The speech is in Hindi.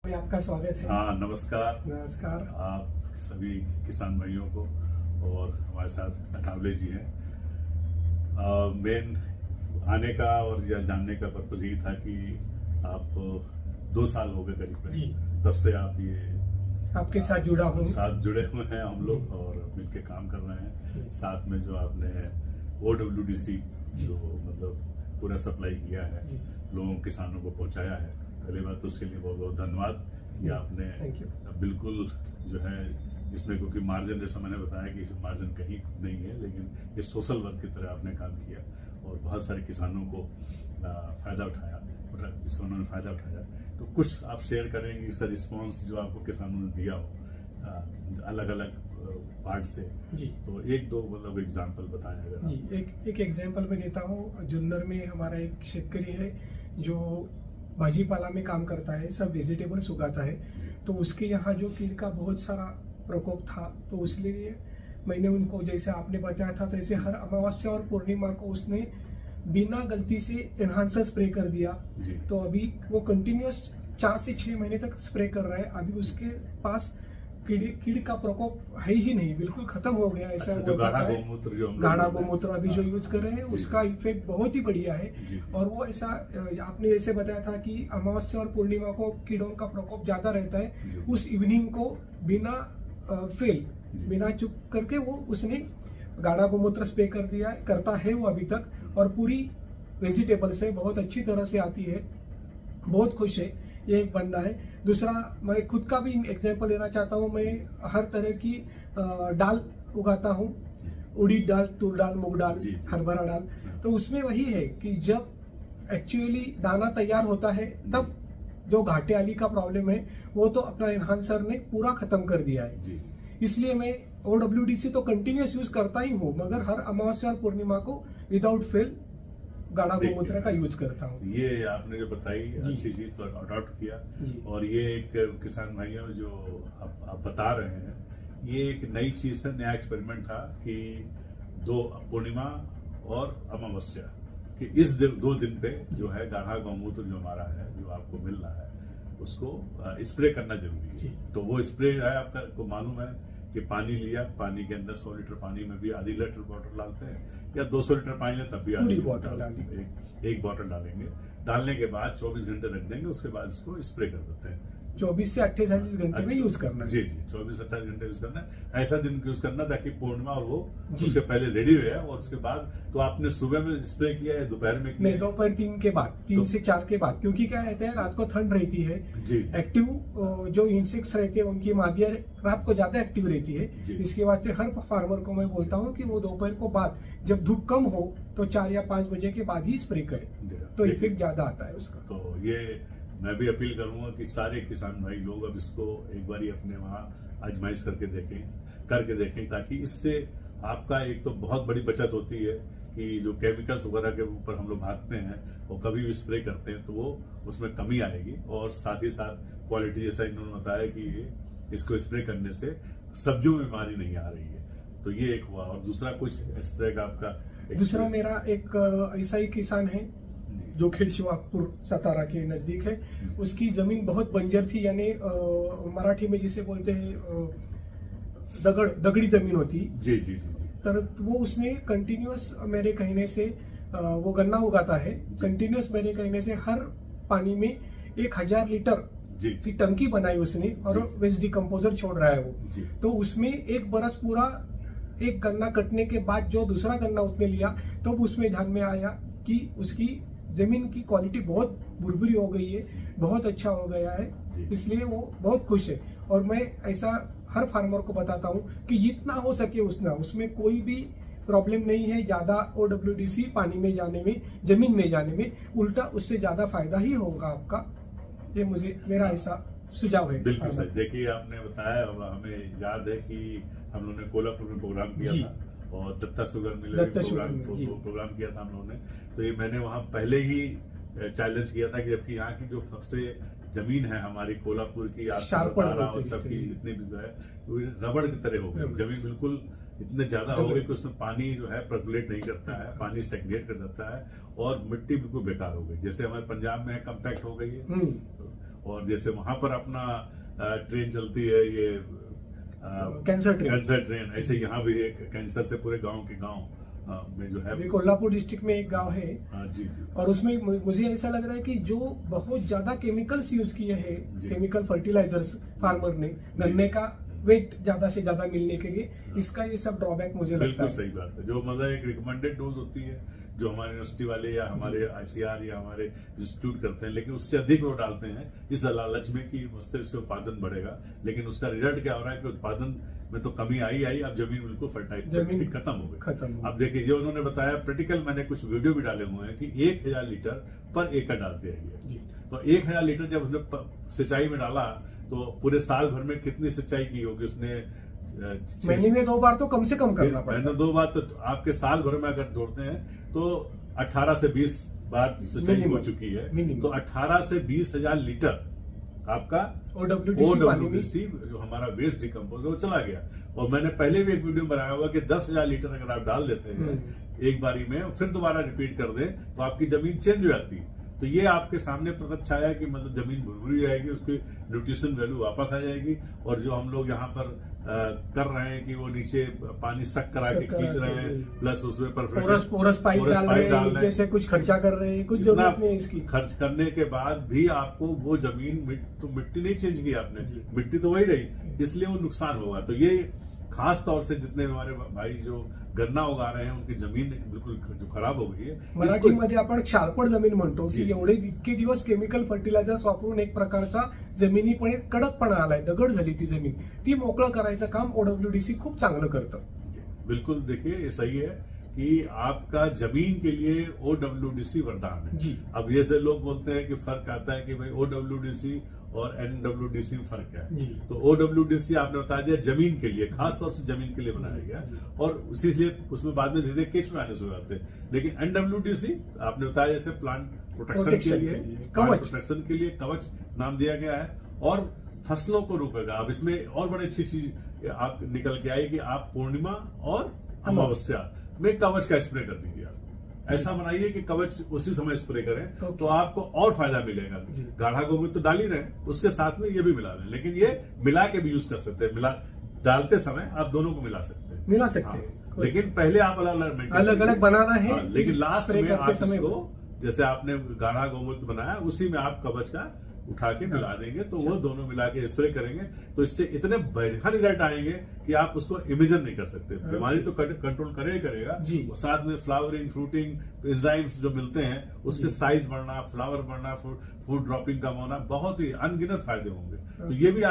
में आपका स्वागत है। हाँ, नमस्कार। नमस्कार। आप सभी किसान भाइयों को और हमारे साथ अठावले जी हैं। मेन आने का और या जानने का पर्पज ये था कि आप 2 साल हो गए करीब, तब से आप ये आपके साथ जुड़ा हूँ, साथ जुड़े हुए हैं हम लोग और मिलके काम कर रहे हैं। साथ में जो आपने OWDC जो मतलब पूरा सप्लाई किया है, लोगों किसानों को पहुंचाया है, पहली बात तो उसके लिए बहुत बहुत धन्यवाद। ये आपने बिल्कुल जो है इसमें, क्योंकि मार्जिन जैसा मैंने बताया कि इसमें मार्जिन कहीं नहीं है, लेकिन ये सोशल वर्क की तरह आपने काम किया और बहुत सारे किसानों को फायदा उठाया, इससे उन्होंने फायदा उठाया। तो कुछ आप शेयर करेंगे सर रिस्पॉन्स जो आपको किसानों ने दिया हो अलग अलग पार्ट से जी। तो एक दो मतलब एग्जांपल बताएं अगर जी। एक एग्जांपल मैं देता हूँ। जुन्नर में हमारा एक शेतकरी है जो भाजीपाला में काम करता है, सब वेजिटेबल्स उगाता है। तो उसके यहाँ जो कीट का बहुत सारा प्रकोप था, तो उसलिए मैंने उनको, जैसे आपने बताया था, तैसे हर अमावस्या और पूर्णिमा को उसने बिना गलती से एनहांसर स्प्रे कर दिया। तो अभी वो कंटिन्यूअस 4 से 6 महीने तक स्प्रे कर रहा है। अभी उसके पास कीड़ का प्रकोप है ही नहीं, बिल्कुल खत्म हो गया। ऐसा गाढ़ा गोमूत्र अभी जो यूज कर रहे हैं उसका इफेक्ट बहुत ही बढ़िया है। और वो ऐसा आपने जैसे बताया था कि अमावस्या और पूर्णिमा को कीड़ों का प्रकोप ज्यादा रहता है, उस इवनिंग को बिना बिना चुप करके वो उसने गाढ़ा गोमूत्र स्प्रे कर दिया है, करता है वो अभी तक, और पूरी वेजिटेबल से बहुत अच्छी तरह से आती है। बहुत खुश है। ये एक बंदा है। दूसरा, मैं खुद का भी एग्जांपल देना चाहता हूँ। मैं हर तरह की दाल उगाता हूँ, उड़द दाल, तूर दाल, मूंग दाल, हरभरा दाल। तो उसमें वही है कि जब एक्चुअली दाना तैयार होता है तब जो घाटे वाली का प्रॉब्लम है वो तो अपना एनहांसर ने पूरा खत्म कर दिया है। इसलिए मैं OWDC तो कंटिन्यूस यूज करता ही हूँ, मगर हर अमावस्या और पूर्णिमा को विदाउट फेल गाढ़ा गोमूत्र का यूज करता हूँ। ये आपने जो बताई अच्छी चीज तो अडॉप्ट किया। और ये एक किसान भाइयों जो आप बता रहे हैं, ये एक नई चीज है, नया एक्सपेरिमेंट था कि 2 पूर्णिमा और अमावस्या कि इस 2 दिन पे जो है गाढ़ा गोमूत्र जो हमारा है, जो आपको मिल रहा है, उसको स्प्रे करना जरूरी है। तो वो स्प्रे है आपको मालूम है कि पानी लिया, पानी के अंदर 100 लीटर पानी में भी आधी लीटर वाटर डालते हैं, या 200 लीटर पानी लें तब भी आधी बॉटल डालेंगे, एक बॉटल डालेंगे। डालने के बाद 24 घंटे रख देंगे, उसके बाद इसको स्प्रे कर देते हैं। 24 से 48 घंटे में यूज करना है। जी 24 से 28 घंटे यूज करना है। ऐसा दिन यूज करना ताकि पूर्णिमा और वो उसके पहले रेडी हुए, और उसके बाद तो आपने सुबह में स्प्रे किया है, दोपहर में किया? नहीं, दोपहर 3 के बाद, 3 से 4 के बाद, क्योंकि क्या रहता है, रात को ठंड रहती है। एक्टिव जो इंसेक्ट्स रहते हैं उनकी मादिया रात को ज्यादा एक्टिव रहती है। इसके वास्ते हर फार्मर को मैं बोलता हूँ कि वो दोपहर को बाद, जब धूप कम हो तो 4 या 5 बजे के बाद ही स्प्रे करें, तो इफेक्ट ज्यादा आता है उसका। तो ये मैं भी अपील करूंगा कि सारे किसान भाई लोग अब इसको एक बार अपने वहां आजमाइश करके देखें, ताकि इससे आपका एक तो बहुत बड़ी बचत होती है कि जो केमिकल्स वगैरह के ऊपर हम लोग भागते हैं और कभी भी स्प्रे करते हैं तो वो उसमें कमी आएगी, और साथ ही साथ क्वालिटी, जैसा इन्होंने बताया कि इसको स्प्रे करने से सब्जियों में बीमारी नहीं आ रही है। तो ये एक हुआ। और दूसरा कुछ इस तरह का आपका? दूसरा मेरा एक ऐसा ही किसान है जो खेड़ शिवापुर सतारा के नजदीक है। उसकी जमीन बहुत बंजर थी, यानी मराठी में जिसे बोलते हैं दगड़ी जमीन होती। जी। तर वो उसने कंटिन्यूअस मेरे कहने से वो गन्ना उगाता है। कंटिन्यूअस मेरे कहने से हर पानी में 1000 लीटर की टंकी बनाई उसने, और वेस्ट डिकम्पोजर छोड़ रहा है वो। तो उसमें 1 बरस पूरा, एक गन्ना कटने के बाद जो दूसरा गन्ना उसने लिया, तो उसमें ध्यान में आया कि उसकी जमीन की क्वालिटी बहुत बुरबुरी हो गई है, बहुत अच्छा हो गया है। इसलिए वो बहुत खुश है। और मैं ऐसा हर फार्मर को बताता हूँ कि जितना हो सके उतना, उसमें कोई भी प्रॉब्लम नहीं है ज्यादा OWDC पानी में जाने में, जमीन में जाने में, उल्टा उससे ज्यादा फायदा ही होगा आपका। ये मेरा ऐसा सुझाव है। बिल्कुल सही। देखिए, आपने बताया, हमें याद है कि हम लोगों ने कोल्हापुर में प्रोग्राम किया था, और दत्ता शुगर मिल प्रोग्राम किया था हम लोगों ने। तो ये मैंने वहां पहले ही चैलेंज किया था कि जबकि यहाँ की जो सबसे जमीन है हमारी कोल्हापुर की, और सबकी इतनी जो है तो रबड़ की तरह हो गई जमीन, बिल्कुल इतने ज्यादा हो गए कि उसमें पानी जो है पर्कुलेट नहीं करता है, पानी स्टैग्नेट कर देता है, और मिट्टी बिल्कुल बेकार हो गई। जैसे हमारे पंजाब में कम्पैक्ट हो गई है, और जैसे वहां पर अपना ट्रेन चलती है ये कैंसर ट्रेन ऐसे यहाँ भी एक कैंसर से पूरे गांव के गांव में जो है अभी कोल्हापुर डिस्ट्रिक्ट में एक गांव है जी और उसमें मुझे ऐसा लग रहा है कि जो बहुत ज्यादा केमिकल्स यूज किए हैं, केमिकल फर्टिलाइजर्स फार्मर ने गन्ने का वेट ज्यादा से ज्यादा मिलने के लिए, इसका ये सब ड्रॉबैक मुझे लगता है। बिल्कुल सही बात है। जो मतलब एक रिकमेंडेड डोज होती है जो हमारे यूनिवर्सिटी वाले या हमारे ICR या हमारे इंस्टीट्यूट करते हैं, लेकिन उससे अधिक वो डालते हैं इस लालच में कि उससे उत्पादन बढ़ेगा, लेकिन उसका रिजल्ट क्या हो रहा है कि उत्पादन में तो कमी आई अब जमीन बिल्कुल फर्टाइल जमीन खत्म हो गई। अब देखिए जो उन्होंने बताया प्रैक्टिकल, मैंने कुछ वीडियो भी डाले हुए हैं कि 1000 लीटर पर एकड़ डालते हैं। तो 1000 लीटर जब उसने सिंचाई में डाला तो पूरे साल भर में कितनी सिंचाई की होगी उसने? महीने में 2 बार तो कम से कम करना पड़ेगा। 2 बार तो आपके साल भर में अगर जोड़ते हैं तो 18 से 20 बार सिंचाई हो चुकी है। तो 18 से 20,000 लीटर आपका OWDC जो हमारा वेस्ट डिकम्पोज है वो चला गया। और मैंने पहले भी एक वीडियो बनाया हुआ कि 10,000 लीटर अगर आप डाल देते हैं एक बारी में, फिर दोबारा रिपीट कर दें तो आपकी जमीन चेंज हो जाती है। तो ये आपके सामने प्रत्यक्ष आया कि मतलब जमीन भुरभुरी जाएगी, उसकी न्यूट्रिशन वैल्यू वापस आ जाएगी। और जो हम लोग यहाँ पर कर रहे हैं कि वो नीचे पानी सक करा के खींच रहे हैं, प्लस उसमें पोरस पाइप डाल रहे हैं, नीचे से कुछ खर्चा कर रहे हैं, कुछ जरूरत नहीं है इसकी। खर्च करने के बाद भी आपको वो जमीन मिट्टी नहीं चेंज की आपने, मिट्टी तो वही रही, इसलिए वो नुकसान होगा। तो ये खास तौर से जितने हमारे भाई जो गन्ना उगा रहे हैं उनकी जमीन बिलकुल जो खराब हो गई है। मराठीमध्ये आपण क्षारपड जमीन म्हणतो की एवढे इतके दिवस केमिकल फर्टिलायझर्स वापरून एक प्रकारचा जमिनीपणे कडकपणा आलाय, दगड झाली ती जमीन, ती मोकळं करायचं काम OWDC खूप चांगलं करतं। बिल्कुल, देखिए ये सही है कि आपका जमीन के लिए OWDC वरदान है जी। अब ये से लोग बोलते हैं कि फर्क आता है कि भाई OWDC और NWDC में फर्क है। तो OWDC आपने बता दिया जमीन के लिए, खास तौर से जमीन के लिए बनाया गया और इसीलिए उसमें बाद में धीरे धीरे केचुए आने शुरू होते हैं। लेकिन NWDC आपने बताया जैसे प्लांट प्रोटेक्शन के लिए, कवच प्रोटेक्शन के लिए कवच नाम दिया गया है और फसलों को रोकेगा। अब इसमें और बड़ी अच्छी चीज आप निकल के आई कि आप पूर्णिमा और अमावस्या में कवच का स्प्रे कर दीजिए। आप ऐसा बनाइए कि कवच उसी समय स्प्रे करें तो आपको और फायदा मिलेगा। गाढ़ा गोमूत्र तो डाल ही रहे, उसके साथ में ये भी मिला लें, लेकिन ये मिला के भी यूज कर सकते हैं। डालते समय आप दोनों को मिला सकते हैं। लेकिन पहले आप अलग अलग बनाना है, लेकिन लास्ट में आप इसको जैसे आपने गाढ़ा गोमूत्र बनाया उसी में आप कवच का उठा के मिला देंगे तो वो दोनों मिला के स्प्रे करेंगे तो इससे इतने बढ़िया रिजल्ट आएंगे कि आप उसको इमेजिन नहीं कर सकते। बीमारी तो कंट्रोल करेगा साथ में फ्लावरिंग, फ्रूटिंग एंजाइम्स जो मिलते हैं उससे साइज बढ़ना, फ्लावर बढ़ना, फूड ड्रॉपिंग कम होना, बहुत ही अनगिनत फायदे होंगे। तो ये भी